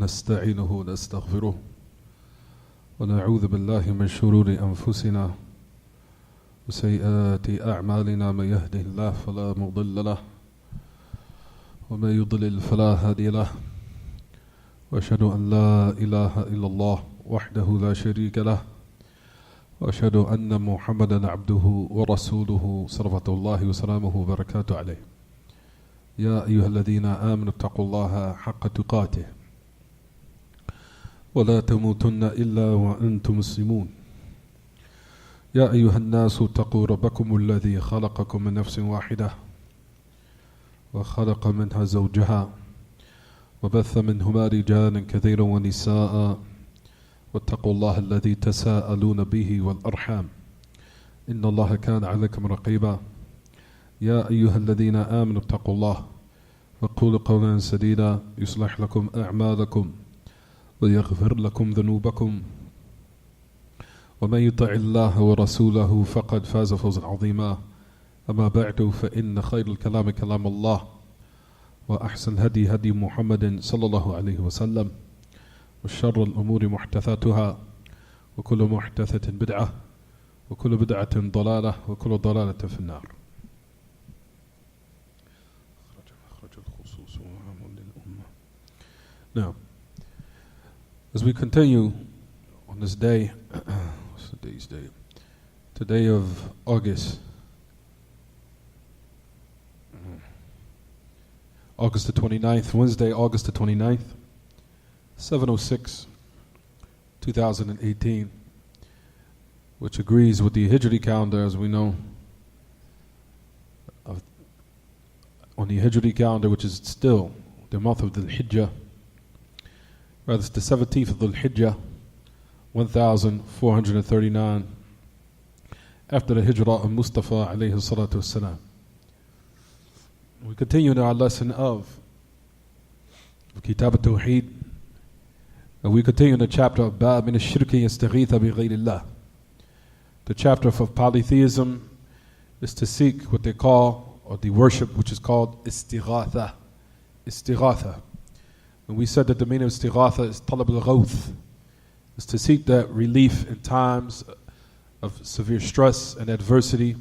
ونستعينه ونستغفره ونعوذ بالله من شرور أنفسنا وسيئات أعمالنا. من يهده الله فلا مضل له ومن يضلل فلا هادي له، وأشهد أن لا إله إلا الله وحده لا شريك له، وأشهد أن محمدا عبده ورسوله صلوات الله وسلامه وبركاته عليه. يا أيها الذين آمنوا اتقوا الله حق تقاته ولا تموتن إلا وأنتم مسلمون. يا أيها الناس اتقوا ربكم الذي خلقكم من نفس واحدة وخلق منها زوجها وبث منهما رجالا كثيرا ونساء، واتقوا الله الذي تساءلون به والأرحام إن الله كان عليكم رقيبا. يا أيها الذين آمنوا اتقوا الله وقولوا قولا سديدا يصلح لكم أعمالكم ويغفر لكم ذنوبكم، ومن يطع الله ورسوله فقد فاز فوزا عظيما. أما بعد، فإن خير الكلام كلام الله، وأحسن هدي هدي محمد صلى الله عليه وسلم، وشر الأمور محدثاتها، وكل محدثة بدعة، وكل بدعة ضلالة، وكل ضلالة في النار. Now, as we continue on this day, what's today's date? Today of August the 29th, Wednesday, August the 29th, 7:06, 2018, which agrees with the Hijri calendar, as we know. On the Hijri calendar, which is still the month of the Hijjah, rather it's the 17th of the Hijjah, 1439, after the Hijrah of Mustafa alayhi salatu wassalam. We continue in our lesson of Kitaab At-Tawheed, and we continue in the chapter of Bab min ash-shirki yastaghitha bi ghayrillah. The chapter of polytheism is to seek what they call, or the worship which is called istighatha. Istighatha. And we said that the meaning of istighatha is talab al-ghawth, is to seek that relief in times of severe stress and adversity,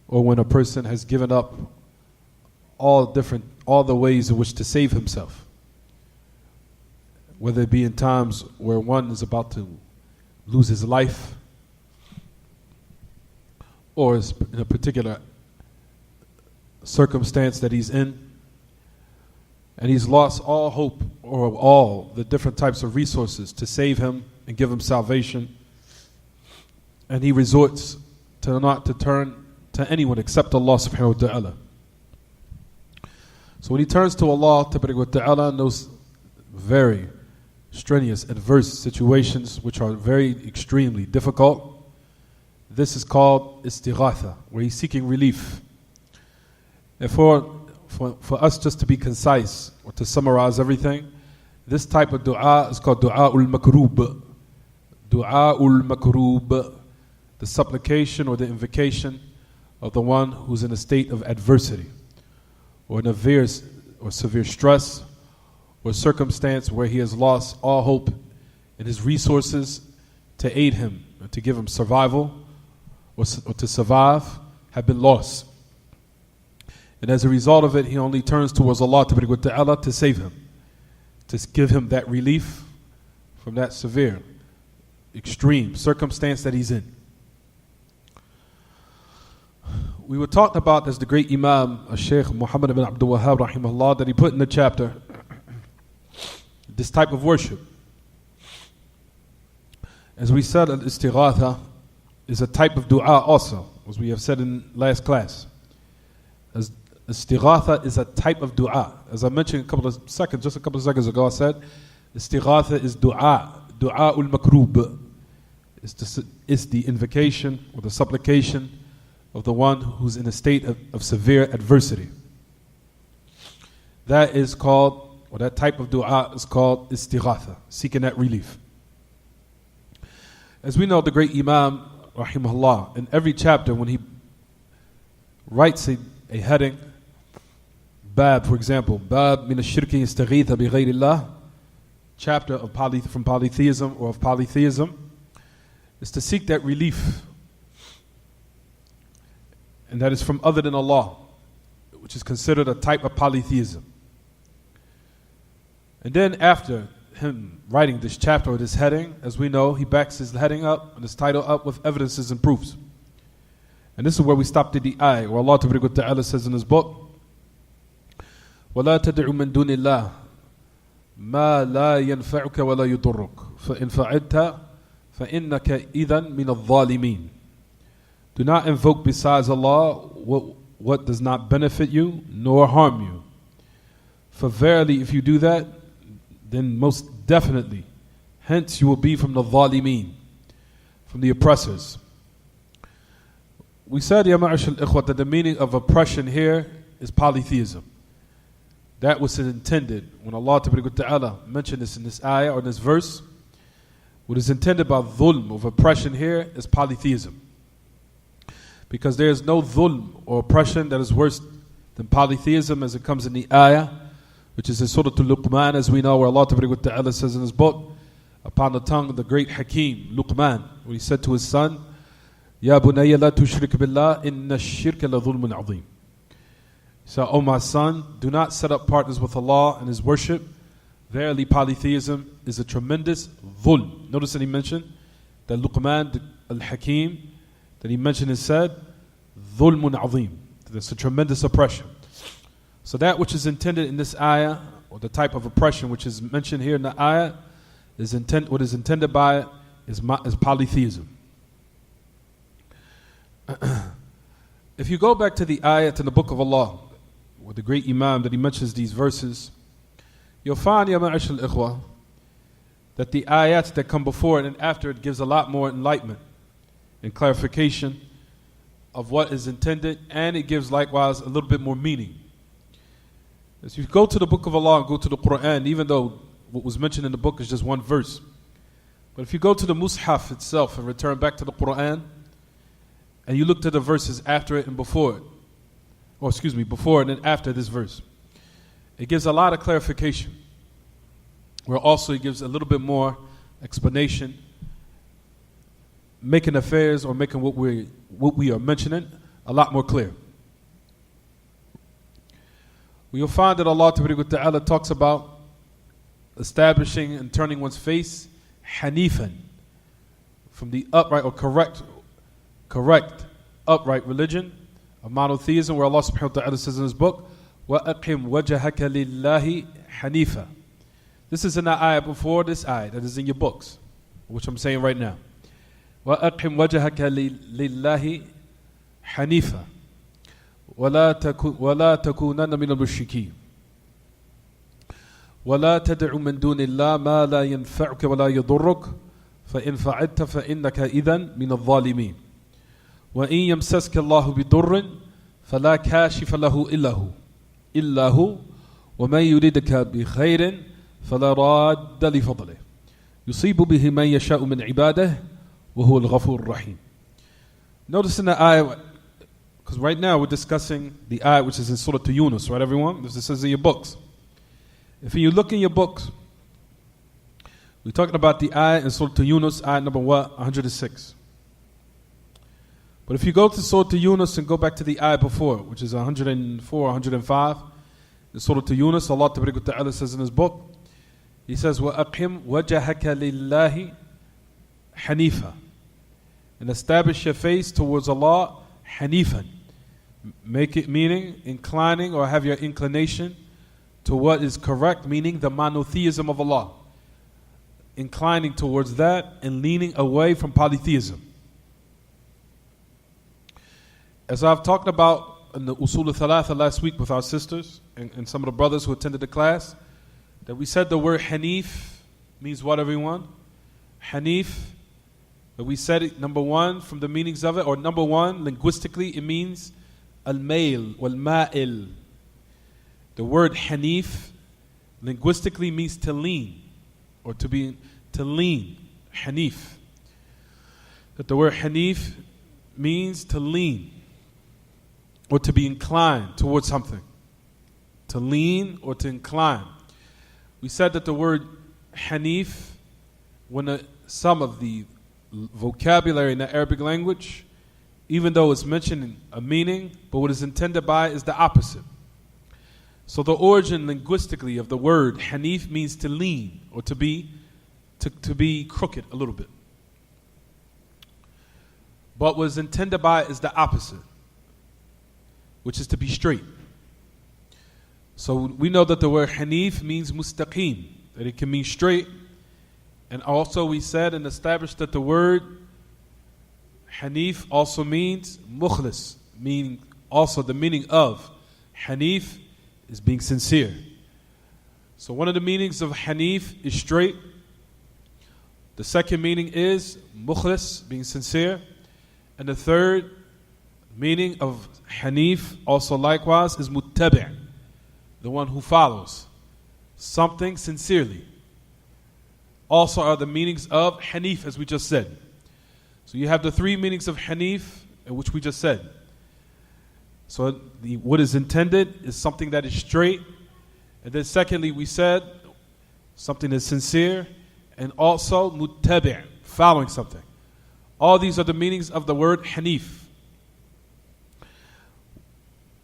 or when a person has given up all the ways in which to save himself, whether it be in times where one is about to lose his life, or in a particular circumstance that he's in, and he's lost all hope or all the different types of resources to save him and give him salvation, and he resorts to not to turn to anyone except Allah subhanahu wa ta'ala. So when he turns to Allah wa ta'ala in those very strenuous, adverse situations which are very extremely difficult, this is called istighatha, where he's seeking relief. And for us just to be concise, or to summarize everything, this type of dua is called du'a'ul makroob. Du'a'ul makroob, the supplication or the invocation of the one who's in a state of adversity, or in a severe stress, or circumstance where he has lost all hope in his resources to aid him, or to give him survival, or to survive, have been lost. And as a result of it, he only turns towards Allah Ta'ala to save him, to give him that relief from that severe, extreme circumstance that he's in. We were talking about, as the great Imam, Shaykh Muhammad ibn Abdul Wahhab rahimahullah, that he put in the chapter, this type of worship. As we said, al-istighatha is a type of dua also, as we have said in last class. As istighatha is a type of dua. As I mentioned just a couple of seconds ago, I said istighatha is du'a'ul makroob. It's the invocation or the supplication of the one who's in a state of severe adversity. That is called, or that type of dua is called istighatha, seeking that relief. As we know, the great Imam rahimahullah, in every chapter when he writes a heading, Bab, for example, Bab min ash-shirki yastaghitha bi ghayrillah, chapter of from polytheism or of polytheism is to seek that relief, and that is from other than Allah, which is considered a type of polytheism. And then after him writing this chapter or this heading, as we know, he backs his heading up and his title up with evidences and proofs. And this is where we stopped at the ayah, where Allah Ta'ala says in his book, وَلَا تَدْعُ مِن دُونِ اللَّهِ مَا لَا يَنْفَعُكَ وَلَا يُضُرُّكَ فَإِنْ فَعَلْتَ فَإِنَّكَ إِذًا مِنَ الظَّالِمِينَ. Do not invoke besides Allah what does not benefit you nor harm you. For verily, if you do that, then most definitely, hence you will be from the zalimeen, from the oppressors. We said, Ya ma'ashal ikhwat, that the meaning of oppression here is polytheism. That was intended when Allah Ta'ala mentioned this in this ayah or in this verse. What is intended by dhulm, of oppression here, is polytheism. Because there is no dhulm or oppression that is worse than polytheism, as it comes in the ayah, which is in Surah Al-Luqman, as we know, where Allah Ta'ala says in his book, upon the tongue of the great Hakim, Luqman, when he said to his son, Ya bunayya la tushrik billah, inna ash-shirka la dhulmun azim. He said, O my son, do not set up partners with Allah in his worship. Verily, polytheism is a tremendous dhulm. Notice that he mentioned that Luqman al-Hakim, that he mentioned and said, dhulmun azim. That's a tremendous oppression. So that which is intended in this ayah, or the type of oppression which is mentioned here in the ayah, what is intended by it is polytheism. If you go back to the ayat in the book of Allah, with the great Imam that he mentions these verses, you'll find, Ya ma'ashal ikhwa, that the ayats that come before it and after it gives a lot more enlightenment and clarification of what is intended, and it gives likewise a little bit more meaning. As you go to the book of Allah and go to the Quran, even though what was mentioned in the book is just one verse, but if you go to the Mus'haf itself and return back to the Quran, and you look to the verses after it and before it, or excuse me, before and then after this verse, it gives a lot of clarification, where also it gives a little bit more explanation, making affairs or making what we are mentioning a lot more clear. You'll find that Allah Ta'ala talks about establishing and turning one's face hanifan, from the upright or correct upright religion of monotheism, where Allah Subhanahu wa Ta'ala says in his book, وَأَقِمْ وَجَهَكَ لِلَّهِ حَنِيفًا. This is in the ayah before this ayah that is in your books, which I'm saying right now. وَأَقِمْ وَجَهَكَ لِلَّهِ حَنِيفًا وَلَا تَكُونَنَّ مِنَ الْمُشْرِكِينَ وَلَا تَدْعُ مِن دُونِ اللَّهِ مَا لَا يَنْفَعُكَ وَلَا يَضُرُّكَ فَإِنْ فَعَلْتَ فَإِنَّكَ إِذًا مِنَ الظَّالِمِينَ وَإِنْ يَمْسَسْكَ اللَّهُ بِضُرٍّ فَلَا كَاشِفَ لَهُ إِلَّا هُوَ وَمَنْ يُرِدْكَ بِخَيْرٍ فَلَا رَادَّ لِفَضْلِهِ يُصِيبُ بِهِ مَنْ يَشَاءُ مِنْ عِبَادِهِ وَهُوَ الْغَفُورُ الرَّحِيمُ. Notice in the ayah, because right now we're discussing the ayah which is in Surah Yunus, right everyone? This says in your books. If you look in your books, we're talking about the ayah in Surah Yunus, ayah number 106. But if you go to Surah Yunus and go back to the ayah before, which is 104, 105, in Surah Yunus, Allah Ta'ala says in his book, he says, وَأَقِمْ وَجَهَكَ لِلَّهِ حَنِيفًا, and establish your face towards Allah hanifan. Make it meaning inclining, or have your inclination to what is correct, meaning the monotheism of Allah. Inclining towards that and leaning away from polytheism. As I've talked about in the Usul al-Thalatha last week with our sisters and some of the brothers who attended the class, that we said the word Hanif means what, everyone? Hanif, that we said it, number one, from the meanings of it, or number one, linguistically, it means al-mail, wal-ma'il. The word Hanif linguistically means to lean, or to lean, Hanif. That the word Hanif means to lean, or to be inclined towards something. To lean or to incline. We said that the word Hanif, when some of the vocabulary in the Arabic language, even though it's mentioning a meaning, but what is intended by is the opposite. So the origin linguistically of the word Hanif means to lean or to be crooked a little bit. But what is intended by is the opposite, which is to be straight. So we know that the word Hanif means mustaqim, that it can mean straight. And also we said and established that the word Hanif also means mukhlis, meaning also the meaning of Hanif is being sincere. So one of the meanings of Hanif is straight. The second meaning is mukhlis, being sincere. And the third meaning of Hanif also likewise is muttabi', the one who follows something sincerely. Also are the meanings of Hanif, as we just said. So you have the three meanings of Hanif, which we just said. So what is intended is something that is straight. And then secondly, we said something that's sincere. And also muttabi', following something. All these are the meanings of the word Hanif.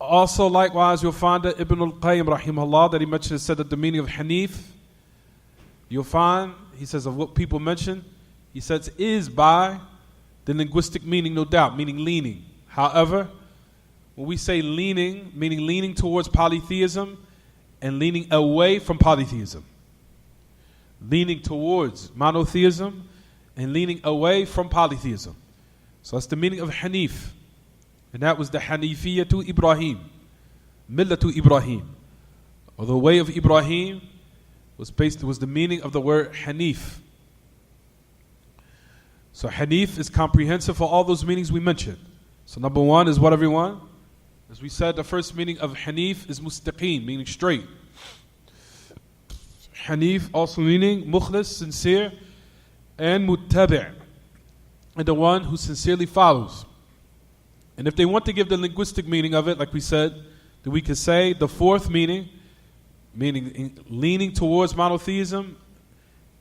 Also, likewise, you'll find that Ibn al-Qayyim, rahimahullah, that he mentioned, said that the meaning of Hanif, you'll find, he says, of what people mention, he says, is by the linguistic meaning, no doubt, meaning leaning. However, when we say leaning, meaning leaning towards polytheism and leaning away from polytheism. Leaning towards monotheism and leaning away from polytheism. So that's the meaning of Hanif. And that was the Hanifiyya to Ibrahim. Millah to Ibrahim. Or the way of Ibrahim was the meaning of the word Hanif. So Hanif is comprehensive for all those meanings we mentioned. So number one is what, everyone? As we said, the first meaning of Hanif is mustaqim, meaning straight. Hanif also meaning mukhlis, sincere, and muttabi', and the one who sincerely follows. And if they want to give the linguistic meaning of it, like we said, then we could say the fourth meaning, meaning leaning towards monotheism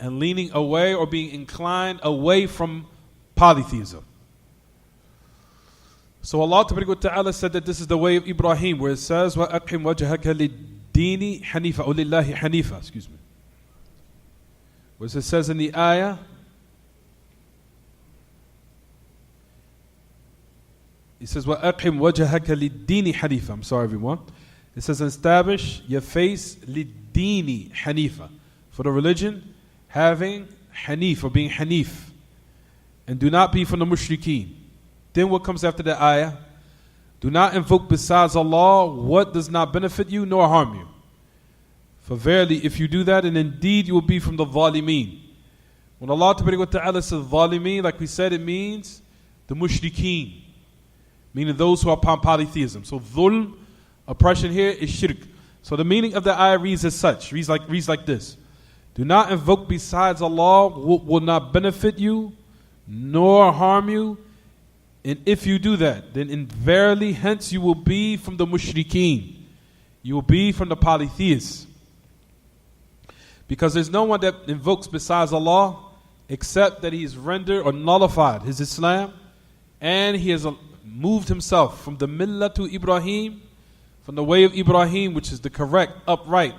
and leaning away or being inclined away from polytheism. So Allah Ta'ala said that this is the way of Ibrahim, where it says, وَأَقِمْ وَجْهَكَ لِلدِّينِ حَنِيفًا أو لِلَّهِ حَنِيفًا, excuse me. Where it says in the ayah, it says, وَأَقِمْ وَجْهَكَ لِلدِّينِ حَنِيفًا. I'm sorry, everyone. It says, establish your face لِلدِّينِ حَنِيفًا, for the religion, having Hanif, or being Hanif. And do not be from the mushrikeen. Then what comes after the ayah? Do not invoke besides Allah what does not benefit you nor harm you. For verily, if you do that, and indeed you will be from the zalimeen. When Allah Ta'ala says zalimeen, like we said, it means the mushrikeen, meaning those who are upon polytheism. So dhulm, oppression here, is shirk. So the meaning of the ayah reads as such, reads like this. Do not invoke besides Allah what will not benefit you nor harm you. And if you do that, then in verily hence you will be from the mushrikeen. You will be from the polytheists. Because there's no one that invokes besides Allah except that he has rendered or nullified his Islam, and he has moved himself from the millah to Ibrahim, from the way of Ibrahim, which is the correct, upright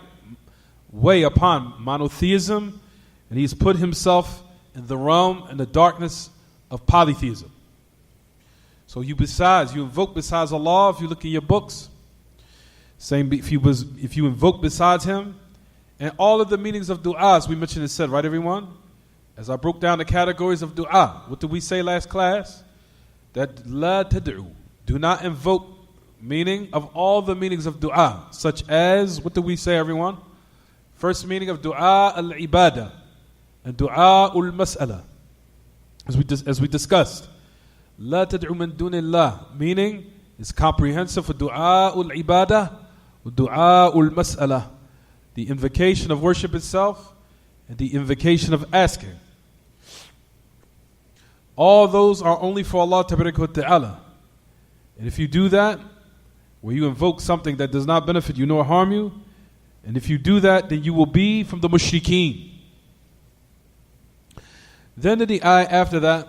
way upon monotheism, and he's put himself in the realm and the darkness of polytheism. So you invoke besides Allah, if you look in your books, saying if you invoke besides Him, and all of the meanings of dua, as we mentioned and said, right, everyone? As I broke down the categories of dua, what did we say last class? That la tad'u, do not invoke, meaning of all the meanings of dua, such as, what did we say, everyone? First meaning of dua al-ibadah and dua al-mas'ala, as we discussed. La tad'u min dunillah, meaning is comprehensive for dua al-ibadah and dua al-mas'ala, the invocation of worship itself and the invocation of asking. All those are only for Allah Ta'ala. And if you do that, where you invoke something that does not benefit you nor harm you, and if you do that, then you will be from the mushrikeen. Then in the ayah after that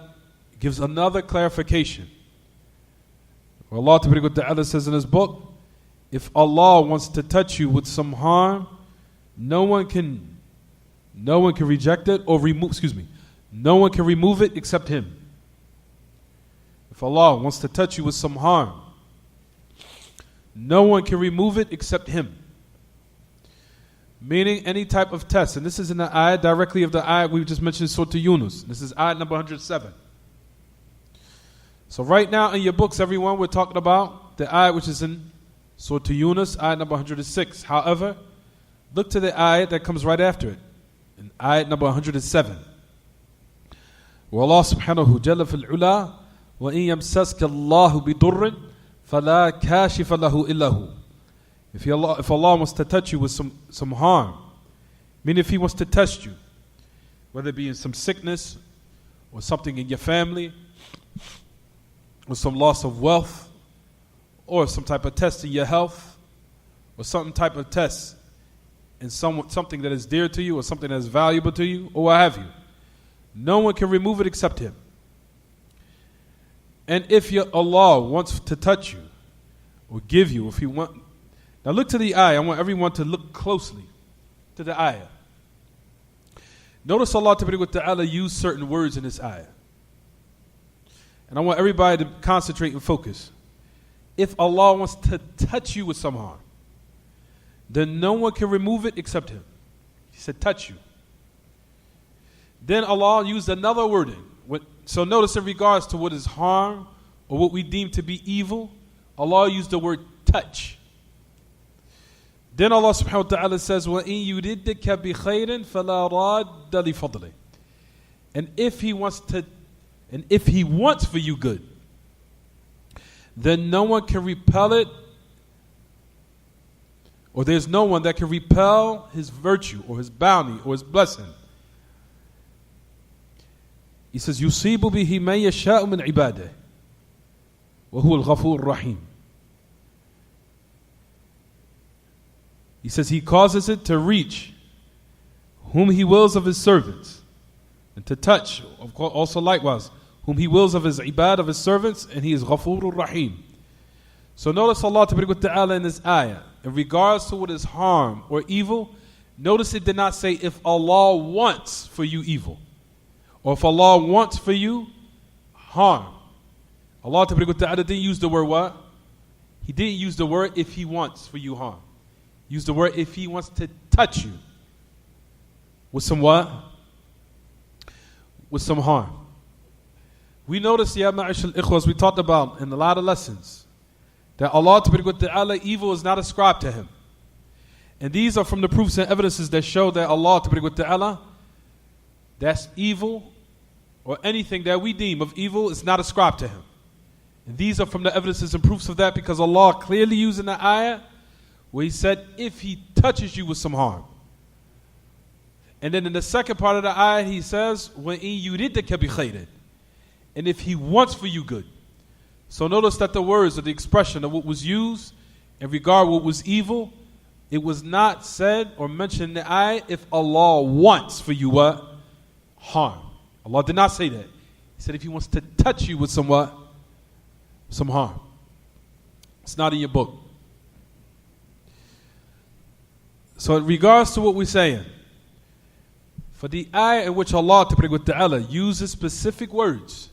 gives another clarification. Allah Ta'ala says in His book, if Allah wants to touch you with some harm, no one can reject it or no one can remove it except Him. If Allah wants to touch you with some harm, no one can remove it except Him. Meaning any type of test. And this is in the ayah directly of the ayah we just mentioned, Surah Yunus. This is ayah number 107. So right now in your books, everyone, we're talking about the ayah which is in Surah Yunus, ayah number 106. However, look to the ayah that comes right after it, in ayah number 107. Where Allah subhanahu jalla fil ula, وَإِن يَمْسَسْكَ اللَّهُ بِضُرٍّ فَلَا كَاشِفَ لَهُ إِلَّا هُ. If Allah wants to touch you with some harm, meaning if He wants to test you, whether it be in some sickness or something in your family, or some loss of wealth, or some type of test in your health, or some type of test in something that is dear to you, or something that is valuable to you, or what have you, no one can remove it except Him. And if Allah wants to touch you or give you, if He wants. Now look to the ayah. I want everyone to look closely to the ayah. Notice Allah Ta'ala use certain words in this ayah. And I want everybody to concentrate and focus. If Allah wants to touch you with some harm, then no one can remove it except Him. He said touch you. Then Allah used another wording. So notice in regards to what is harm or what we deem to be evil, Allah used the word touch. Then Allah subhanahu wa ta'ala says, وَإِن يُرِدْكَ بِخَيْرٍ فَلَا رَادَّ لِفَضْلِهِ. And if He wants for you good, then no one can repel it, or there's no one that can repel His virtue or His bounty or His blessing. He says, يُصِيبُ بِهِ مَن يَشَاءُ مِنْ عِبَادِهِ وَهُوَ الْغَفُورُ الرَّحِيمُ. He says He causes it to reach whom He wills of His servants, and to touch, of course, also likewise, whom He wills of His ibad, of His servants, and He is Ghafurur Rahim. So notice Allah Ta'ala in this ayah, in regards to what is harm or evil, notice it did not say if Allah wants for you evil, or if Allah wants for you harm. Allah Ta'ala didn't use the word what? He didn't use the word if He wants for you harm. He used the word if He wants to touch you with some what? With some harm. We noticed, ya ma'ashal ikhwas, we talked about in a lot of lessons, that Allah Ta'ala, evil is not ascribed to Him. And these are from the proofs and evidences that show that Allah Ta'ala, that's evil, or anything that we deem of evil is not ascribed to Him. And these are from the evidences and proofs of that, because Allah clearly used in the ayah where He said if He touches you with some harm. And then in the second part of the ayah He says وَإِن يُرِدْكَ بِخَيْرٍ, and if He wants for you good. So notice that the words or the expression of what was used in regard to what was evil, it was not said or mentioned in the ayah if Allah wants for you what? Harm. Allah did not say that. He said if He wants to touch you with some what? Some harm. It's not in your book. So in regards to what we're saying, for the ayah in which Allah Ta'ala uses specific words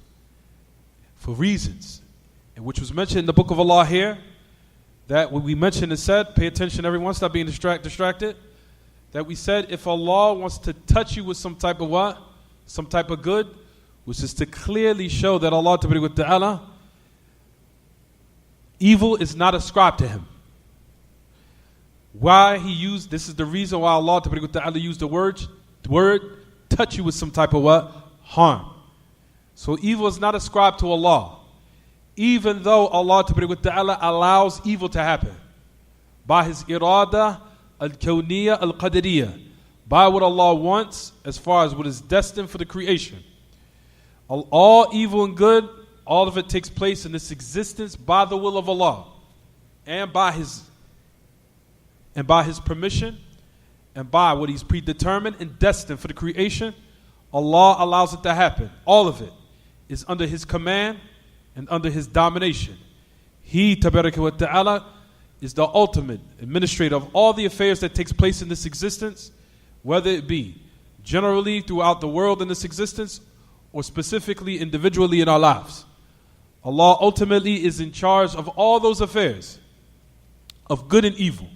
for reasons, and which was mentioned in the book of Allah here, that when we mentioned and said, pay attention everyone, stop being distracted, that we said if Allah wants to touch you with some type of what? Some type of good, which is to clearly show that Allah Ta'ala, evil is not ascribed to Him. Why He used, this is the reason why Allah Ta'ala used the word touch you with some type of what? Harm. So evil is not ascribed to Allah, even though Allah Ta'ala allows evil to happen by His irada al-kawniyya al-qadariyya, by what Allah wants as far as what is destined for the creation. All evil and good, all of it takes place in this existence by the will of Allah and by His permission and by what He's predetermined and destined for the creation. Allah allows it to happen. All of it is under His command and under His domination. He, Tabaraka wa Ta'ala, is the ultimate administrator of all the affairs that takes place in this existence, whether it be generally throughout the world in this existence or specifically individually in our lives. Allah ultimately is in charge of all those affairs, of good and evil,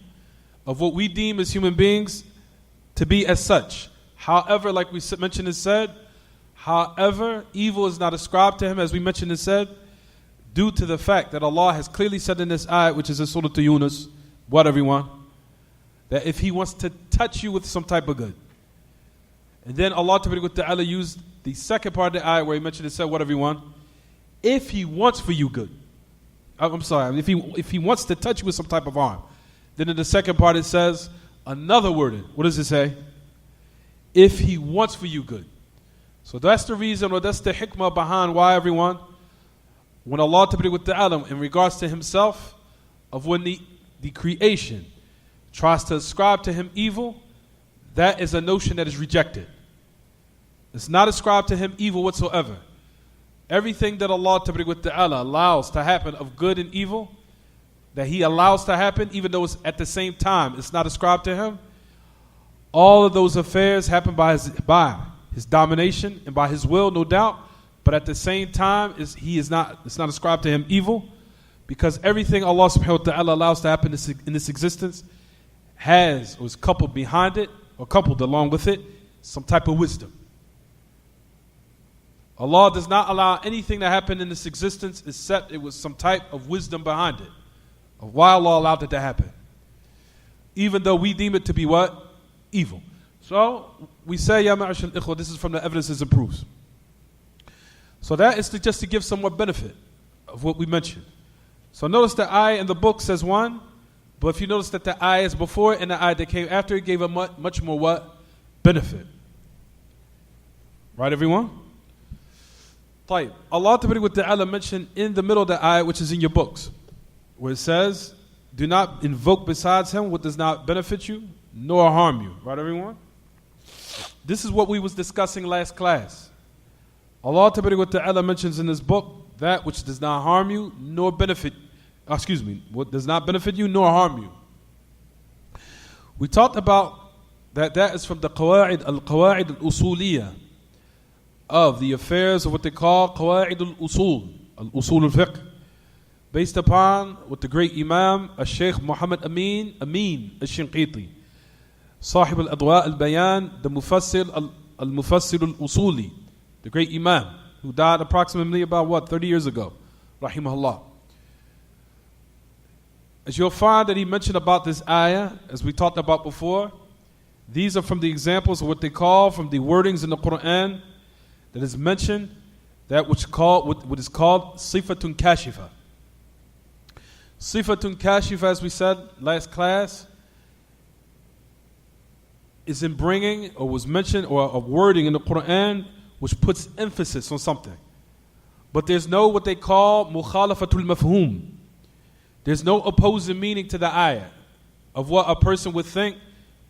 of what we deem as human beings to be as such. However, like we mentioned and said, however, evil is not ascribed to Him, as we mentioned and said, due to the fact that Allah has clearly said in this ayat, which is in Surah Yunus, what everyone? That if He wants to touch you with some type of good. And then Allah Ta'ala used the second part of the ayat where He mentioned and said, what everyone? If He wants for you good. I'm sorry, if he wants to touch you with some type of harm. Then in the second part it says, another wording. What does it say? If He wants for you good. So that's the reason, or that's the hikmah behind why everyone, when Allah Ta'ala, in regards to Himself, of when the creation tries to ascribe to Him evil, that is a notion that is rejected. It's not ascribed to Him evil whatsoever. Everything that Allah Ta'ala allows to happen of good and evil, that He allows to happen, even though it's at the same time it's not ascribed to Him, all of those affairs happen by His domination and by His will, no doubt. But at the same time, it's not ascribed to Him evil, because everything Allah subhanahu wa ta'ala allows to happen in this existence has, or is coupled behind it, or coupled along with it, some type of wisdom. Allah does not allow anything to happen in this existence except it was some type of wisdom behind it, of why Allah allowed it to happen. Even though we deem it to be what? Evil. So, we say, Ya ma'ashal ikhwa, this is from the evidences and proofs. So that is just to give somewhat benefit of what we mentioned. So notice the ayah in the book says one, but if you notice that the ayah is before and the ayah that came after, it gave a much more what? Benefit. Right, everyone? طيب. Allah Ta'ala mentioned in the middle of the ayah, which is in your books, where it says, do not invoke besides Him what does not benefit you, nor harm you. Right, everyone? This is what we was discussing last class. Allah Ta'ala mentions in this book that which does not harm you, nor benefit, what does not benefit you, nor harm you. We talked about that is from the qawa'id al-usuliyah of the affairs of what they call qawa'id al-usul al-fiqh, based upon what the great Imam al-Shaykh Muhammad Amin al-Shinqiti, Sahib al-Adwa al-Bayan, the Mufassir al-Usuli, the great Imam, who died approximately about 30 years ago, rahimahullah. As you'll find that he mentioned about this ayah, as we talked about before, these are from the examples of what they call, from the wordings in the Quran, that is mentioned, that what is called sifatun kashifa. Sifatun kashifa, as we said last class, is in bringing, or was mentioned, or a wording in the Quran which puts emphasis on something. But there's no what they call mukhalafatul mafhum. There's no opposing meaning to the ayah of what a person would think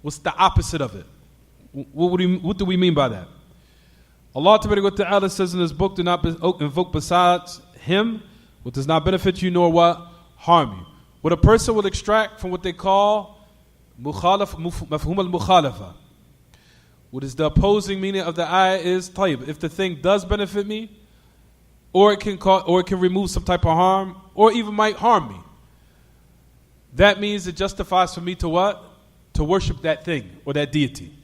was the opposite of it. What do we mean by that? Allah Ta'ala says in His book, do not invoke besides Him what does not benefit you nor what? Harm you. What a person will extract from what they call mafhum al-mukhalafa. What is the opposing meaning of the ayah is, tayyib, if the thing does benefit me, or it can remove some type of harm, or even might harm me, that means it justifies for me to what? To worship that thing or that deity.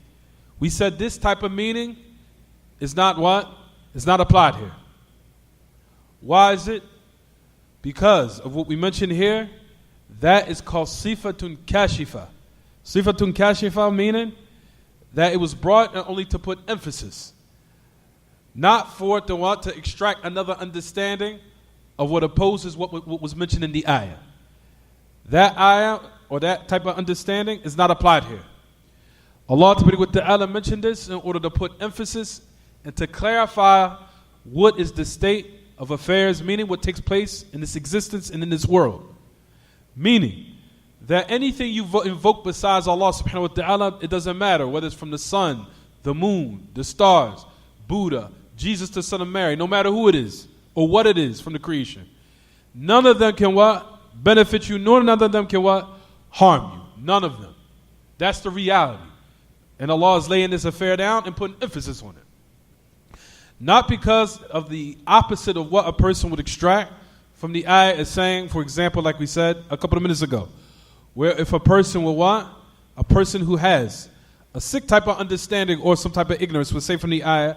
We said this type of meaning is not what? It's not applied here. Why is it? Because of what we mentioned here, that is called sifatun kashifa. Sifatun kashifa meaning that it was brought only to put emphasis, not for it to want to extract another understanding of what opposes what was mentioned in the ayah. That ayah or that type of understanding is not applied here. Allah Ta'ala mentioned this in order to put emphasis and to clarify what is the state of affairs, meaning what takes place in this existence and in this world. Meaning that anything you invoke besides Allah subhanahu wa ta'ala, it doesn't matter whether it's from the sun, the moon, the stars, Buddha, Jesus the son of Mary, no matter who it is or what it is from the creation, none of them can what? Benefit you, nor none of them can what? Harm you. None of them. That's the reality. And Allah is laying this affair down and putting emphasis on it. Not because of the opposite of what a person would extract from the ayah is saying, for example, like we said a couple of minutes ago, where if a person will what? A person who has a sick type of understanding or some type of ignorance would say from the ayah,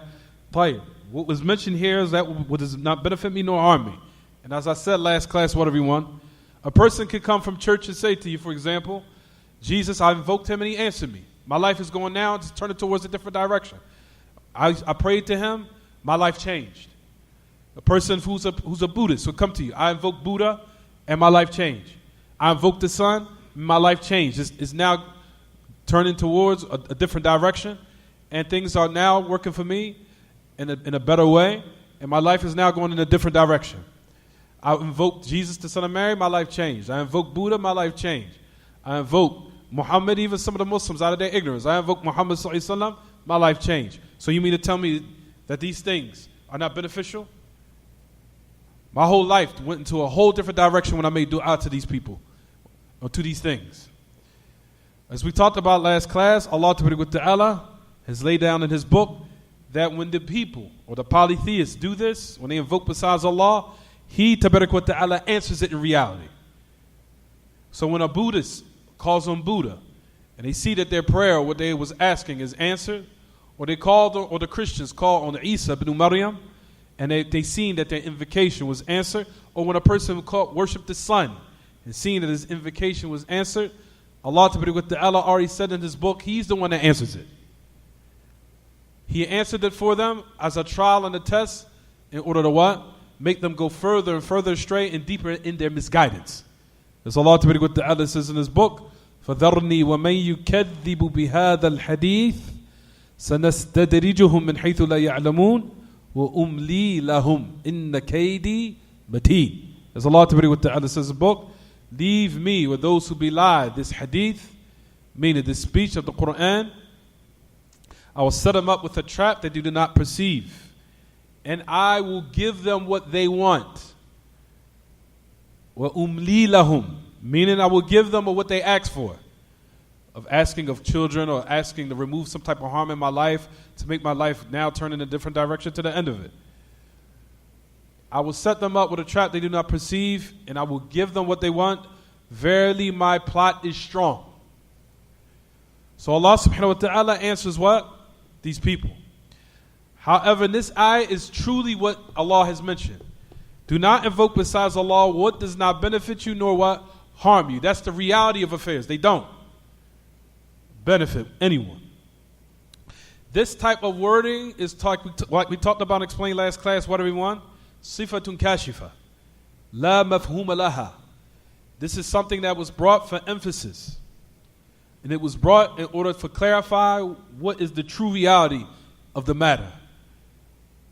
what was mentioned here is that what does not benefit me nor harm me. And as I said last class, what everyone, a person could come from church and say to you, for example, Jesus, I invoked him and he answered me. My life is going now, just turn it towards a different direction. I prayed to him, my life changed. A person who's a Buddhist will come to you. I invoke Buddha and my life changed. I invoke the sun, my life changed. It's now turning towards a different direction, and things are now working for me in a better way, and my life is now going in a different direction. I invoke Jesus, the son of Mary, my life changed. I invoke Buddha, my life changed. I invoke Muhammad, even some of the Muslims out of their ignorance. I invoke Muhammad ﷺ, my life changed. So you mean to tell me that these things are not beneficial? My whole life went into a whole different direction when I made dua to these people, or to these things. As we talked about last class, Allah Ta'ala has laid down in His book that when the people or the polytheists do this, when they invoke besides Allah, He Ta'ala answers it in reality. So when a Buddhist calls on Buddha and they see that their prayer, what they was asking, is answered, or they called, or the Christians call on Isa ibn Maryam, and they seen that their invocation was answered, or when a person worshiped the sun and seen that his invocation was answered, Allah Ta'ala already said in His book, He's the one that answers it. He answered it for them as a trial and a test in order to what? Make them go further and further astray and deeper in their misguidance. As Allah Ta'ala says in His book, فَذَرْنِي وَمَنْ يُكَذِّبُ بِهَذَا الْحَدِيثِ سَنَسْتَدْرِجُهُمْ مِنْ حَيْثُ لَا يَعْلَمُونَ وَأُمْلِي لَهُمْ إِنَّ كَيْدِي مَتِينٌ. As Allah Ta'ala says in the book, leave me with those who belie this hadith, meaning this speech of the Quran. I will set them up with a trap that they do not perceive, and I will give them what they want. وَأُمْلِي لَهُمْ, meaning I will give them what they ask for, of asking of children or asking to remove some type of harm in my life, to make my life now turn in a different direction to the end of it. I will set them up with a trap they do not perceive, and I will give them what they want. Verily my plot is strong. So Allah subhanahu wa ta'ala answers what? These people. However, this ayah is truly what Allah has mentioned. Do not invoke besides Allah what does not benefit you nor what harm you. That's the reality of affairs. They don't benefit anyone. This type of wording is like we talked about and explained last class. What everyone? Sifatun kashifa. La mafhuma laha. This is something that was brought for emphasis. And it was brought in order to clarify what is the true reality of the matter.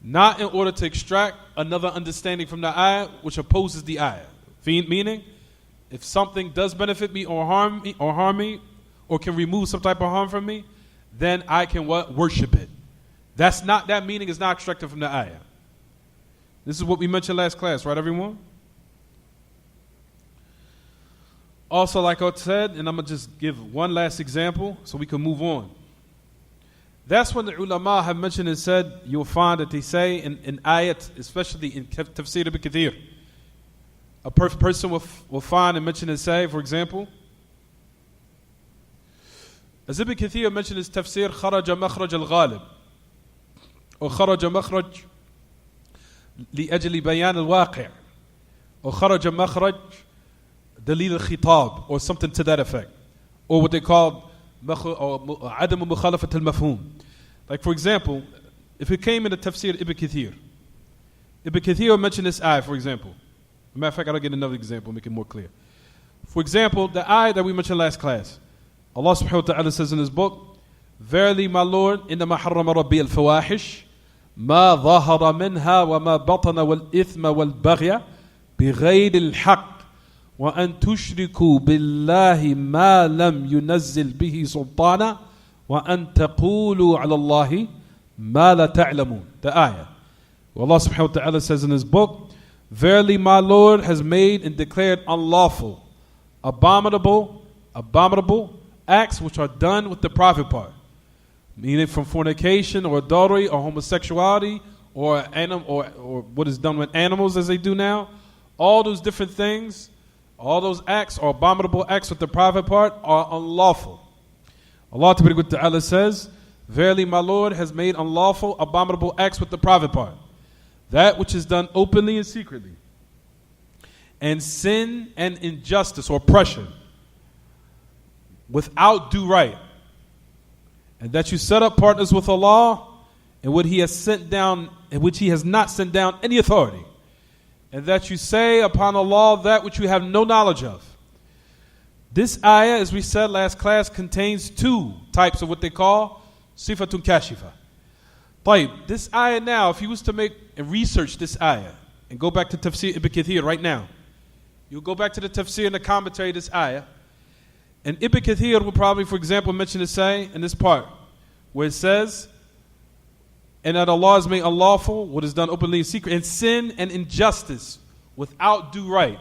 Not in order to extract another understanding from the ayah which opposes the ayah. Meaning, if something does benefit me or harm me, or can remove some type of harm from me, then I can what? Worship it. That meaning is not extracted from the ayah. This is what we mentioned last class, right everyone? Also, like I said, and I'm going to just give one last example so we can move on. That's when the ulama have mentioned and said, you'll find that they say in ayat, especially in Tafsir Ibn Kathir, a person will find and mention and say, for example, as Ibn Kathir mentioned his tafsir, خرج مخرج الغالب, or خرج مخرج لأجل بيان الواقع, or خرج مخرج دليل الخطاب, or something to that effect, or what they call عدم مخالفة المفهوم. Like for example, if it came in the tafsir Ibn Kathir mentioned this ayah, for example. As a matter of fact, I'll get another example, make it more clear. For example, the ayah that we mentioned last class, Allah subhanahu wa ta'ala says in His book, verily my Lord, إنما حرم ربي الفواحش ما ظهر منها وما بطن والإثم والبغي بغير الحق وأن تشركوا بالله ما لم ينزل به سلطانا وأن تقولوا على الله مَا لَا تَعْلَمُونَ. The ayah. Well, Allah subhanahu wa ta'ala says in His book, verily my Lord has made and declared unlawful, abominable acts which are done with the private part. Meaning from fornication or adultery or homosexuality or what is done with animals as they do now. All those different things, all those acts or abominable acts with the private part are unlawful. Allah Ta'ala says, verily my Lord has made unlawful, abominable acts with the private part. That which is done openly and secretly. And sin and injustice or oppression without due right. And that you set up partners with Allah in what He has sent down, in which He has not sent down any authority. And that you say upon Allah that which you have no knowledge of. This ayah, as we said last class, contains two types of what they call sifatun kashifa. Tayyib, this ayah now, if you was to make and research this ayah and go back to Tafsir Ibn Kathir right now, you'll go back to the tafsir and the commentary of this ayah, and Ibn Kathir will probably, for example, mention the say in this part where it says, and that Allah has made unlawful what is done openly and secret, and sin and injustice without due right.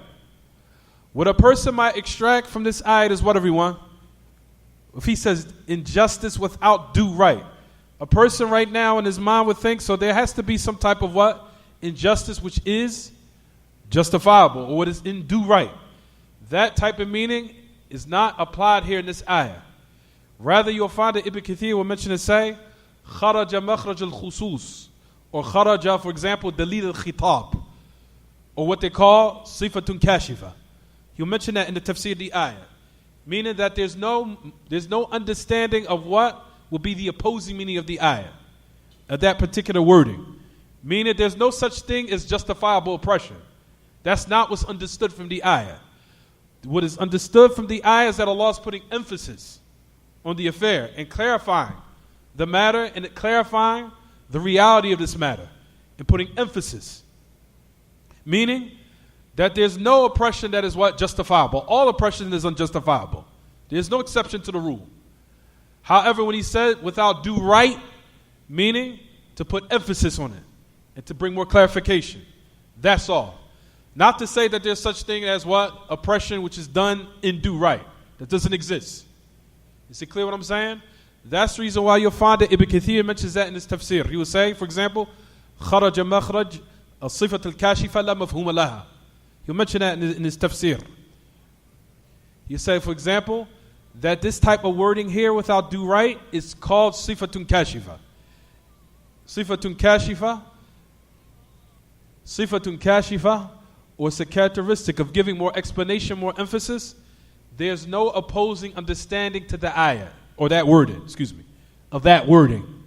What a person might extract from this ayat is what, everyone? If he says injustice without due right, a person right now in his mind would think, so there has to be some type of what? Injustice which is justifiable, or what is in due right. That type of meaning is not applied here in this ayah. Rather, you'll find that Ibn Kathir will mention and say, kharaja makhraj al-khusus, or kharaja, for example, dalil al-khitab, or what they call sifatun kashifa. He'll mention that in the tafsir of the ayah, meaning that there's no understanding of what will be the opposing meaning of the ayah, of that particular wording. Meaning there's no such thing as justifiable oppression. That's not what's understood from the ayah. What is understood from the ayah is that Allah is putting emphasis on the affair and clarifying the matter and clarifying the reality of this matter and putting emphasis. Meaning that there's no oppression that is what? Justifiable. All oppression is unjustifiable. There's no exception to the rule. However, when he said without due right, meaning to put emphasis on it and to bring more clarification. That's all. Not to say that there's such thing as what? Oppression which is done in due right. That doesn't exist. Is it clear what I'm saying? That's the reason why you'll find that Ibn Kathir mentions that in his tafsir. He will say, for example, خَرَجَ مَخْرَجْ الصِّفَةِ الْكَاشِفَةِ لَا مَفْهُومَ لَهَا. He'll mention that in his tafsir. You say, for example, that this type of wording here without due right is called sifatun kashifa. Sifatun kashifa. Sifatun kashifa, or it's a characteristic of giving more explanation, more emphasis. There's no opposing understanding to the ayah, or that wording, of that wording.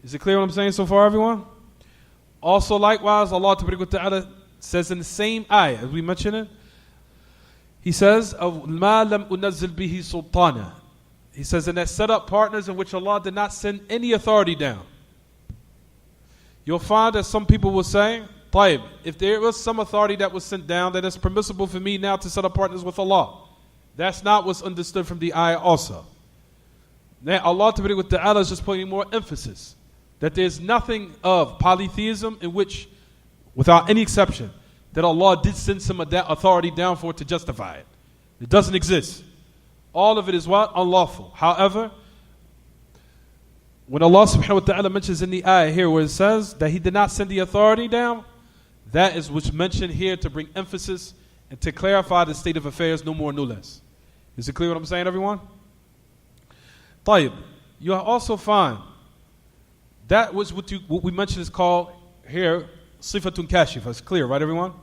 Is it clear what I'm saying so far, everyone? Also, likewise, Allah Ta'ala says in the same ayah, as we mentioned it, He says, مَا لَمْ أُنَزِّلْ بِهِ سُلْطَانًا. He says, and that set up partners in which Allah did not send any authority down. You'll find that some people will say, طيب, if there was some authority that was sent down, then it's permissible for me now to set up partners with Allah. That's not what's understood from the ayah also. Now Allah Ta'ala is just putting more emphasis that there's nothing of polytheism in which, without any exception, that Allah did send some of that authority down for it to justify it. It doesn't exist. All of it is what? Unlawful. However, when Allah subhanahu wa ta'ala mentions in the ayah here where it says that He did not send the authority down, that is what's mentioned here to bring emphasis and to clarify the state of affairs, no more, no less. Is it clear what I'm saying, everyone? طيب, you'll also find that was what we mentioned is called here sifatun kashifa. It's clear, right, everyone?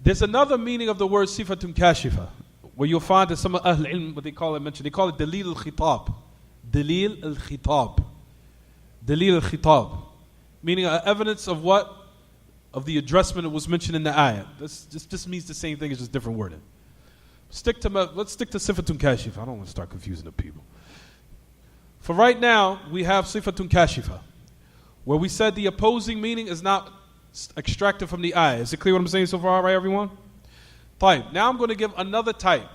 There's another meaning of the word sifatun kashifa, where you'll find that some of Ahl Ilm, what they call it, mentioned, they call it dalil al-khitab. Dalil al-khitab. Dalil al-khitab. Meaning evidence of what? Of the addressment that was mentioned in the ayah. This just means the same thing, it's just different wording. Let's stick to sifatun kashifa. I don't want to start confusing the people. For right now, we have sifatun kashifa, where we said the opposing meaning is not extracted from the ayah. Is it clear what I'm saying so far, right, everyone? Type. Now I'm going to give another type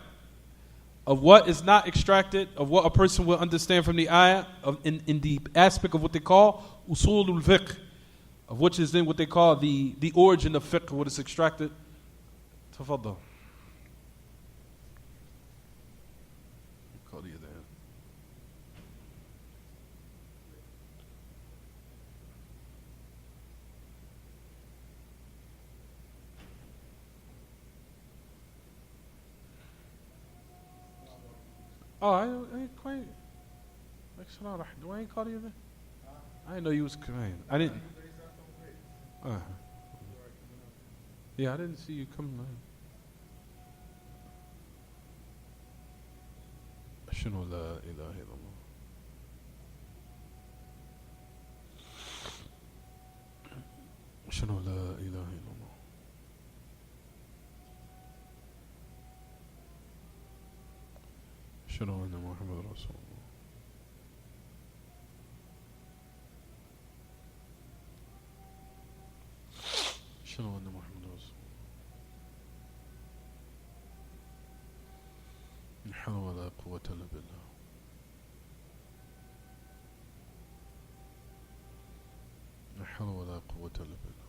of what is not extracted, of what a person will understand from the ayah, in the aspect of what they call usulul fiqh, of which is in what they call the origin of fiqh, what is extracted. Tafaddal. Call you there. Oh, I ain't quite. Do I ain't call you there? I didn't know you was crying. I didn't. Yeah, I didn't see you come. شنو لا إله إلا الله. شنو لا إله إلا الله. شنو أن محمد رسول الله. شنو أن محمد رسول الله. لا حول ولا قوة إلا بالله. لا حول ولا قوة إلا بالله.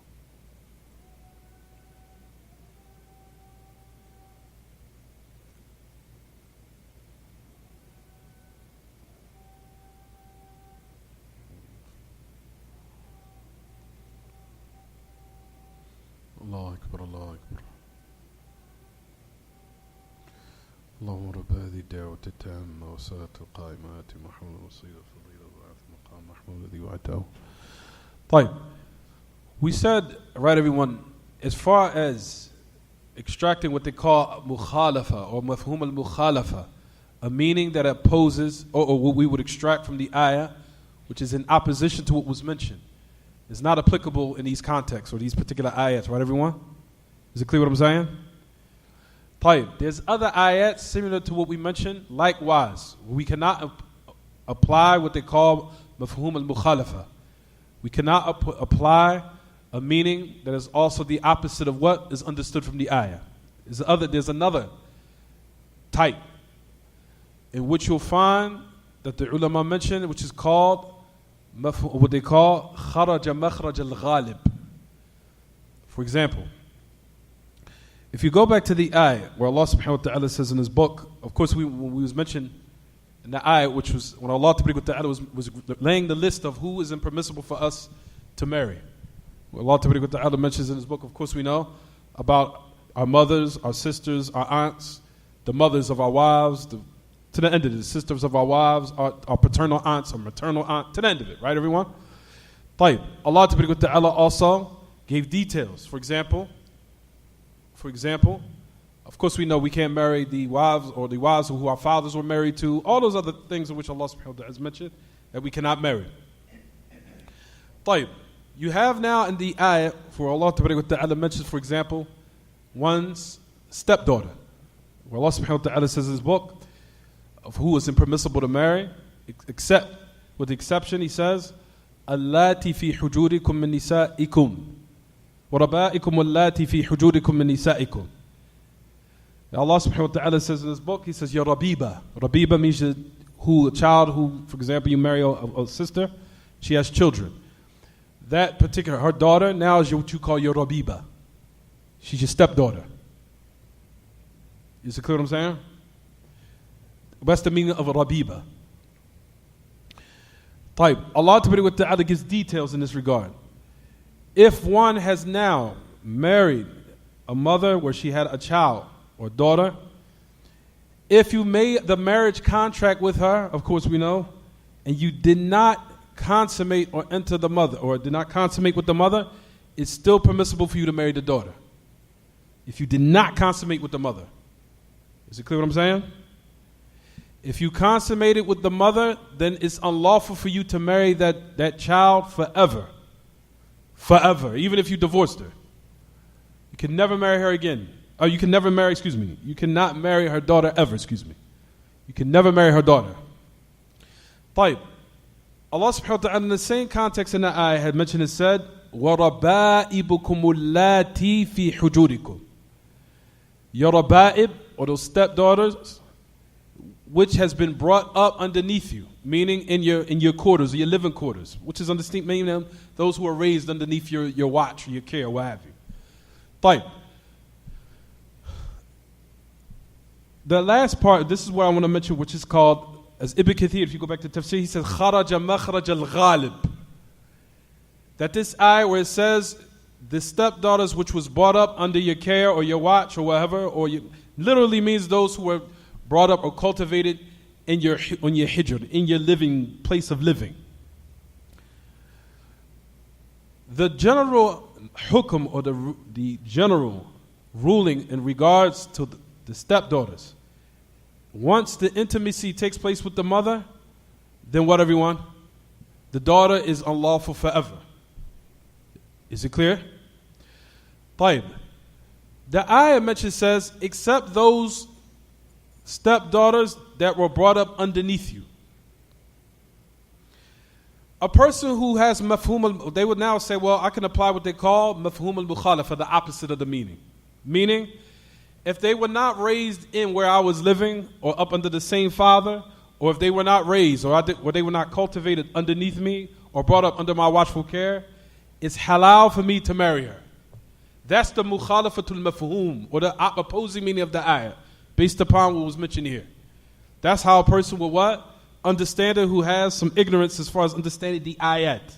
الله أكبر الله أكبر. اللهم رب هذه الدعوة التامة والصلاة القائمة آت محمد الوسيلة والفضيلة وبعث مقام محمود الذي وعدته. طيب, we said, right, everyone, as far as extracting what they call mukhalafa or mafhum al-mukhalafa, a meaning that opposes or what we would extract from the ayah, which is in opposition to what was mentioned, is not applicable in these contexts or these particular ayats, right, everyone? Is it clear what I'm saying? طيب, there's other ayats similar to what we mentioned. Likewise, we cannot apply what they call mafhum al-mukhalafa. We cannot apply a meaning that is also the opposite of what is understood from the ayah. There's another type in which you'll find that the ulama mentioned, which is called what they call kharaja makhraj al-ghalib. For example, if you go back to the ayah where Allah subhanahu wa ta'ala says in his book, of course when we was mentioned in the ayah, which was when Allah ta'ala was laying the list of who is impermissible for us to marry. Allah ta'ala mentions in his book, of course we know about our mothers, our sisters, our aunts, the mothers of our wives, to the end of it, the sisters of our wives, our paternal aunts, our maternal aunt, to the end of it, right, everyone? طيب, Allah ta'ala also gave details. For example, of course we know we can't marry the wives or the wives who our fathers were married to, all those other things in which Allah subhanahu wa ta'ala has mentioned that we cannot marry. طيب, you have now in the ayah where Allah ta'ala mentions, for example, one's stepdaughter, where Allah subhanahu wa ta'ala says in his book of who is impermissible to marry, except with the exception, he says, allati fi hujurikum min nisa'ikum wa raba'ikum allati fi hujurikum min nisa'ikum. Allah subhanahu wa ta'ala says in his book, he says, ya rabiba. Rabiba means a child who, for example, you marry a sister, she has children. That particular, her daughter now is what you call your rabiba. She's your stepdaughter. Is it clear what I'm saying? What's the meaning of a rabiba? طيب, Allah ta'ala gives details in this regard. If one has now married a mother where she had a child or daughter, if you made the marriage contract with her, of course we know, and you did not consummate or enter the mother, or did not consummate with the mother, it's still permissible for you to marry the daughter. If you did not consummate with the mother. Is it clear what I'm saying? If you consummated with the mother, then it's unlawful for you to marry that child forever. Forever. Even if you divorced her. You can never marry her again. Oh, you can never marry, you cannot marry her daughter ever, You can never marry her daughter. طيب. Allah subhanahu wa ta'ala in the same context in the ayah had mentioned and said, وَرَبَائِبُكُمُ اللَّاتِي فِي حُجُورِكُم. Your raba'ib, or those stepdaughters, which has been brought up underneath you, meaning in your quarters or your living quarters, which is underneath, meaning those who are raised underneath your watch or your care or what have you. Fine. The last part, this is what I want to mention, which is called, as Ibn Kathir, if you go back to Tafsir, he says, kharaja makhraj al-ghalib. That this ayah where it says, the stepdaughters which was brought up under your care or your watch or whatever, literally means those who were brought up or cultivated on your hijr, in your living place of living. The general hukum, or the general ruling in regards to the stepdaughters, once the intimacy takes place with the mother, then what, everyone? The daughter is unlawful forever. Is it clear? طيب. The ayah mentioned says, except those stepdaughters that were brought up underneath you. A person who has mafhum, they would now say, well, I can apply what they call mafhum al-mukhalafa, the opposite of the meaning. Meaning, if they were not raised in where I was living or up under the same father, or if they were not raised or they were not cultivated underneath me or brought up under my watchful care, it's halal for me to marry her. That's the mukhalafatul mafhum, or the opposing meaning of the ayah, based upon what was mentioned here. That's how a person will what? Understand it, who has some ignorance as far as understanding the ayat.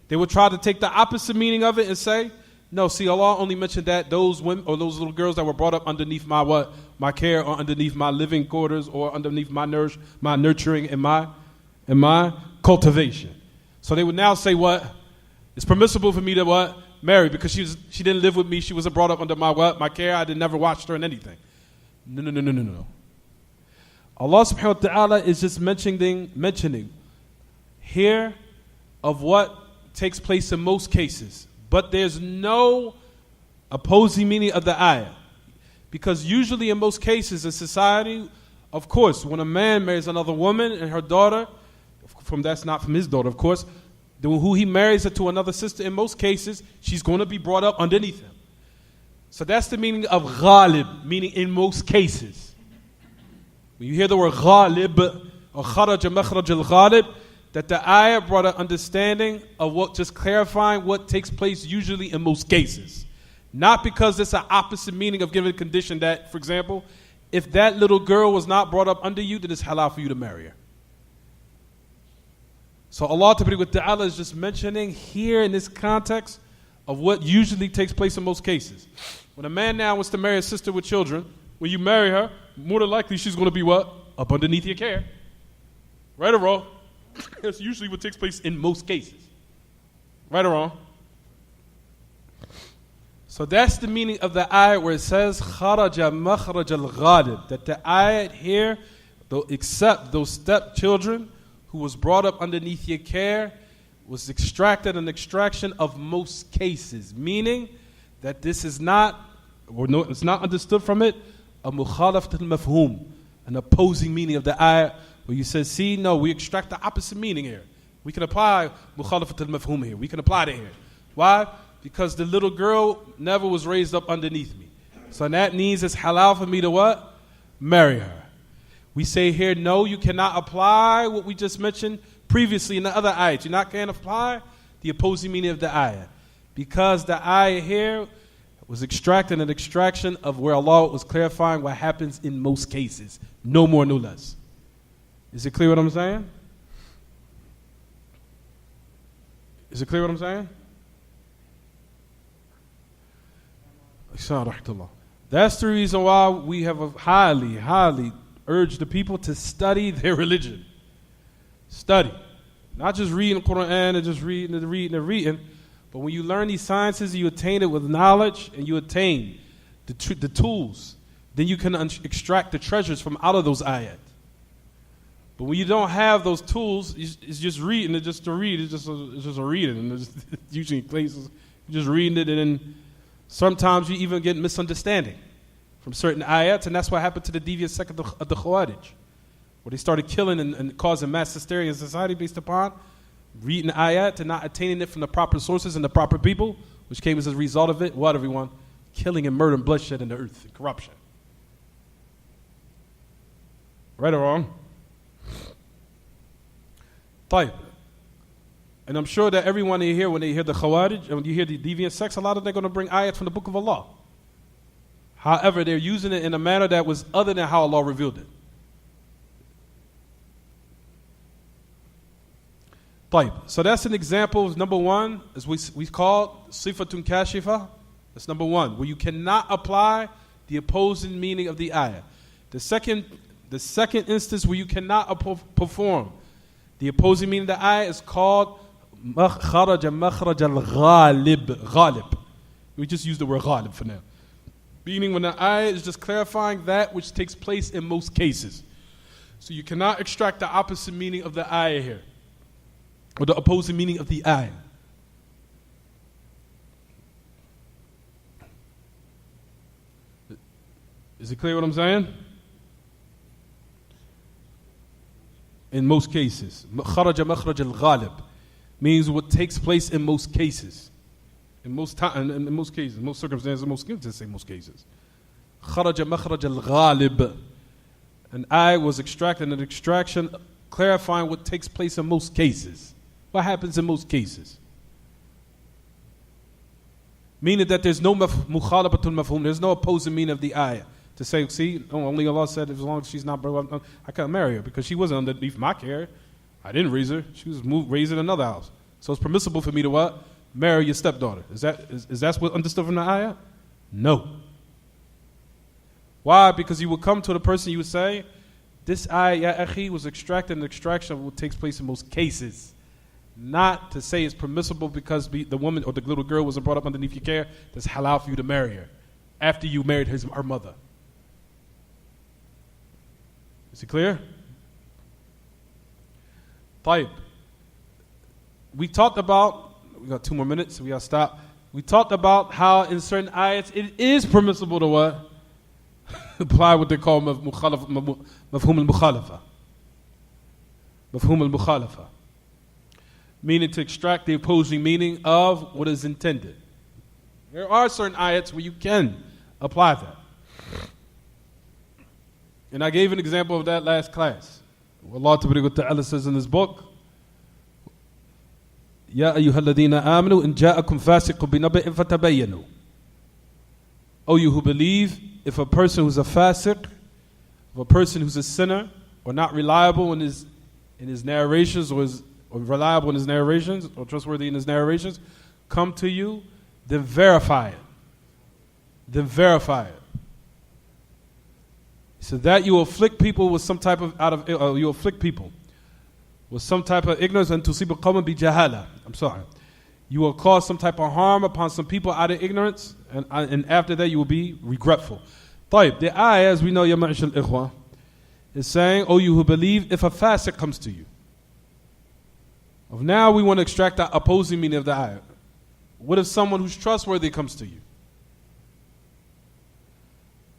They would try to take the opposite meaning of it and say, no, see, Allah only mentioned that those women or those little girls that were brought up underneath my what? My care, or underneath my living quarters, or underneath my nurturing and my cultivation. So they would now say what? It's permissible for me to what? Marry, because she didn't live with me, she wasn't brought up under my what? My care, I never watched her in anything. No. Allah subhanahu wa ta'ala is just mentioning here of what takes place in most cases. But there's no opposing meaning of the ayah. Because usually in most cases in society, of course, when a man marries another woman and her daughter, that's not from his daughter, of course, who he marries her to another sister, in most cases, she's going to be brought up underneath him. So that's the meaning of ghalib, meaning in most cases. When you hear the word ghalib, or kharaja makhraj al-ghalib, that the ayah brought an understanding of what, just clarifying what takes place usually in most cases. Not because it's an opposite meaning of giving a condition that, for example, if that little girl was not brought up under you, then it's halal for you to marry her. So Allah Ta'ala is just mentioning here in this context of what usually takes place in most cases. When a man now wants to marry a sister with children, when you marry her, more than likely she's going to be what? Up underneath your care. Right or wrong? That's usually what takes place in most cases. Right or wrong? So that's the meaning of the ayat where it says kharaja makhraj al-ghalib, that the ayat here, except those stepchildren who was brought up underneath your care, was extracted an extraction of most cases, meaning that this is not, or no, it's not understood from it, a mukhalafat al-mafhum, an opposing meaning of the ayat, where you say, see, no, we extract the opposite meaning here. We can apply mukhalafat al-mafhum here. We can apply it here. Why? Because the little girl never was raised up underneath me. So that means it's halal for me to what? Marry her. We say here, no, you cannot apply what we just mentioned previously in the other ayat. You not can apply the opposing meaning of the ayah. Because the ayah here was extracting an extraction of where Allah was clarifying what happens in most cases. No more, no less. Is it clear what I'm saying? Is it clear what I'm saying? That's the reason why we have highly urged the people to study their religion. Study. Not just reading the Quran and just reading. But when you learn these sciences, you attain it with knowledge and you attain the tools. Then you can extract the treasures from out of those ayat. But when you don't have those tools, it's just reading it just to read. It's just a reading. And it's usually places, you're just reading it, and then sometimes you even get misunderstanding from certain ayats, and that's what happened to the devious sect of the Khawarij, where they started killing and causing mass hysteria in society based upon reading ayat and not attaining it from the proper sources and the proper people, which came as a result of it, what, everyone? Killing and murder and bloodshed in the earth and corruption. Right or wrong? طيب. And I'm sure that everyone in here, when they hear the Khawarij, and when you hear the deviant sects, a lot of them are going to bring ayat from the Book of Allah. However, they're using it in a manner that was other than how Allah revealed it. طيب. So that's an example of number one, as we call sifatun kashifa. That's number one, where you cannot apply the opposing meaning of the ayah. The second instance where you cannot perform the opposing meaning of the ayah is called خرج مخرج الغالب. We just use the word ghalib for now. Meaning when the ayah is just clarifying that which takes place in most cases. So you cannot extract the opposite meaning of the ayah here, or the opposing meaning of the ayah. Is it clear what I'm saying? In most cases. خرج مخرج الغالب means what takes place in most cases. In most cases, in most circumstances, most cases. خرج مخرج الغالب. An eye was extracted, an extraction clarifying what takes place in most cases. What happens in most cases? Meaning that there's no mukhalabatul mafhum, there's no opposing meaning of the ayah. To say, see, only Allah said as long as she's not, I can't marry her because she wasn't underneath my care. I didn't raise her. She was raised in another house. So it's permissible for me to what? Marry your stepdaughter. Is that what understood from the ayah? No. Why? Because you would come to the person, you would say, this ayah, ya akhi, was extracted, and the extraction of what takes place in most cases. Not to say it's permissible because the woman or the little girl wasn't brought up underneath your care, that's halal for you to marry her after you married her mother. Is it clear? طيب. We talked about, we got 2 more minutes, so we got to stop. We talked about how in certain ayats it is permissible to what? Apply what they call mafhum al-mukhalafa. Mafhum al-mukhalafa. Meaning to extract the opposing meaning of what is intended. There are certain ayats where you can apply that. And I gave an example of that last class. Allah Ta'ala says in this book, Ya ayyuhalladhina amanu in ja'akum fasiqun binaba'in fatabayyanu. O you who believe, if a person who's a fasiq, if a person who's a sinner, or not reliable in his narrations, or reliable in his narrations, or trustworthy in his narrations, come to you, then verify it. Then verify it. So that you afflict people with some type of ignorance, and tusibu qawman bi jahala. I'm sorry. You will cause some type of harm upon some people out of ignorance, and after that you will be regretful. طيب, the ayah, as we know, ya ma'ashal ikhwa, is saying, O you who believe, if a fasiq comes to you. Now we want to extract the opposing meaning of the ayah. What if someone who's trustworthy comes to you?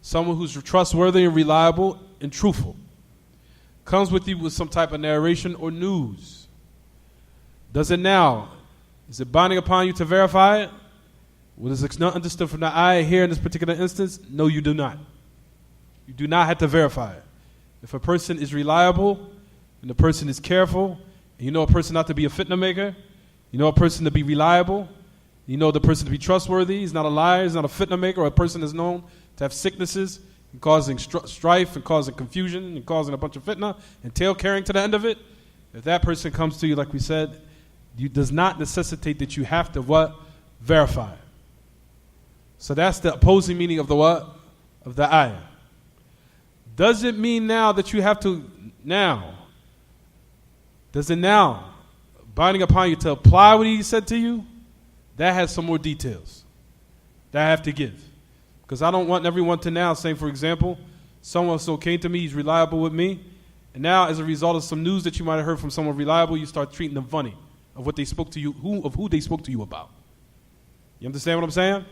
Someone who's trustworthy and reliable and truthful comes with you with some type of narration or news. Is it binding upon you to verify it? What is not understood from the ayah here in this particular instance? No, you do not. You do not have to verify it. If a person is reliable and the person is careful, and you know a person not to be a fitna maker, you know a person to be reliable, you know the person to be trustworthy, he's not a liar, he's not a fitna maker, or a person is known to have sicknesses and causing strife and causing confusion and causing a bunch of fitna and tail carrying to the end of it, if that person comes to you, like we said, it does not necessitate that you have to what? Verify it. So that's the opposing meaning of the what? Of the ayah. Does it mean now that you have to does it now binding upon you to apply what he said to you? That has some more details that I have to give. Because I don't want everyone to now say, for example, someone so came to me, he's reliable with me, and now as a result of some news that you might have heard from someone reliable, you start treating them funny of what they spoke to you, who they spoke to you about. You understand what I'm saying?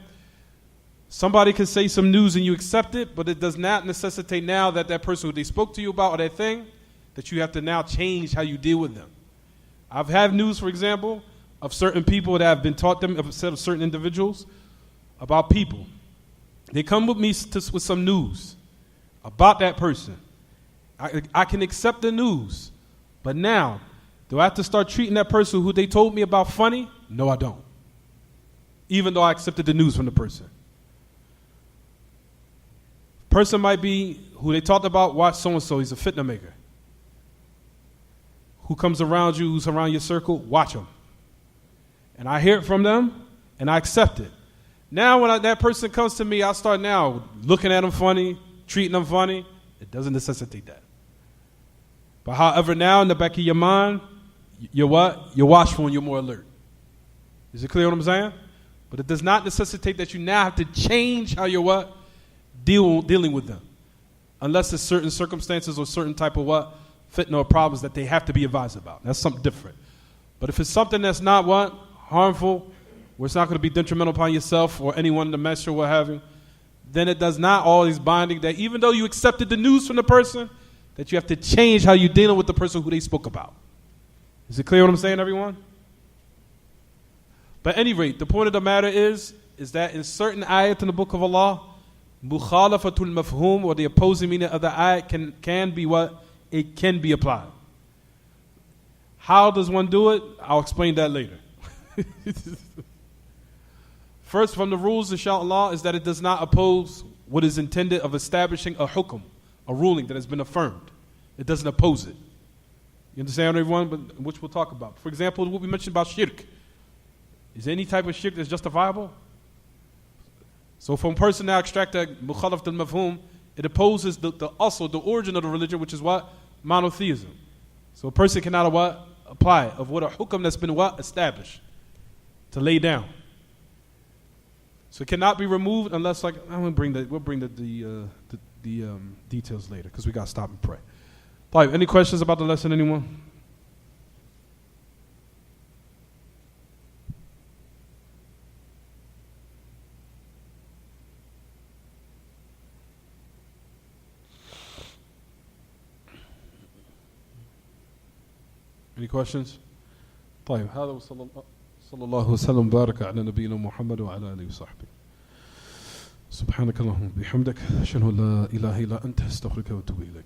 Somebody can say some news and you accept it, but it does not necessitate now that person who they spoke to you about or that thing, that you have to now change how you deal with them. I've had news, for example, of certain people that have been taught them, of certain individuals, about people. They come with me with some news about that person. I can accept the news. But now, do I have to start treating that person who they told me about funny? No, I don't. Even though I accepted the news from the person. Person might be who they talked about, watch so-and-so, he's a fitna maker. Who comes around you, who's around your circle, watch him. And I hear it from them, and I accept it. Now when that person comes to me, I start now looking at them funny, treating them funny. It doesn't necessitate that. But however, now in the back of your mind, you're what? You're watchful and you're more alert. Is it clear what I'm saying? But it does not necessitate that you now have to change how you're what? Dealing with them. Unless there's certain circumstances or certain type of what? Fitna or problems that they have to be advised about. That's something different. But if it's something that's not what? Harmful, where it's not going to be detrimental upon yourself or anyone in the mess or what have you, then it does not always binding that even though you accepted the news from the person, that you have to change how you're dealing with the person who they spoke about. Is it clear what I'm saying, everyone? But at any rate, the point of the matter is that in certain ayat in the book of Allah, mukhalafatul mafhum, or the opposing meaning of the ayat can be what? It can be applied. How does one do it? I'll explain that later. First, from the rules, inshallah, is that it does not oppose what is intended of establishing a hukum, a ruling that has been affirmed. It doesn't oppose it. You understand, everyone? But which we'll talk about. For example, what we mentioned about shirk. Is there any type of shirk that's justifiable? So from person now extract that mukhalaf al-mafhum, it opposes the origin of the religion, which is what? Monotheism. So a person cannot what? Apply it, of what a hukam that's been what? Established. To lay down. So it cannot be removed unless, like, we'll bring the details later because we got to stop and pray. Right, any questions about the lesson, anyone? Any questions? طيب هذا صلى الله وسلم وبارك على نبينا محمد وعلى آله وصحبه. سبحانك اللهم وبحمدك أشهد أن لا إله إلا أنت أستغفرك وأتوب إليك.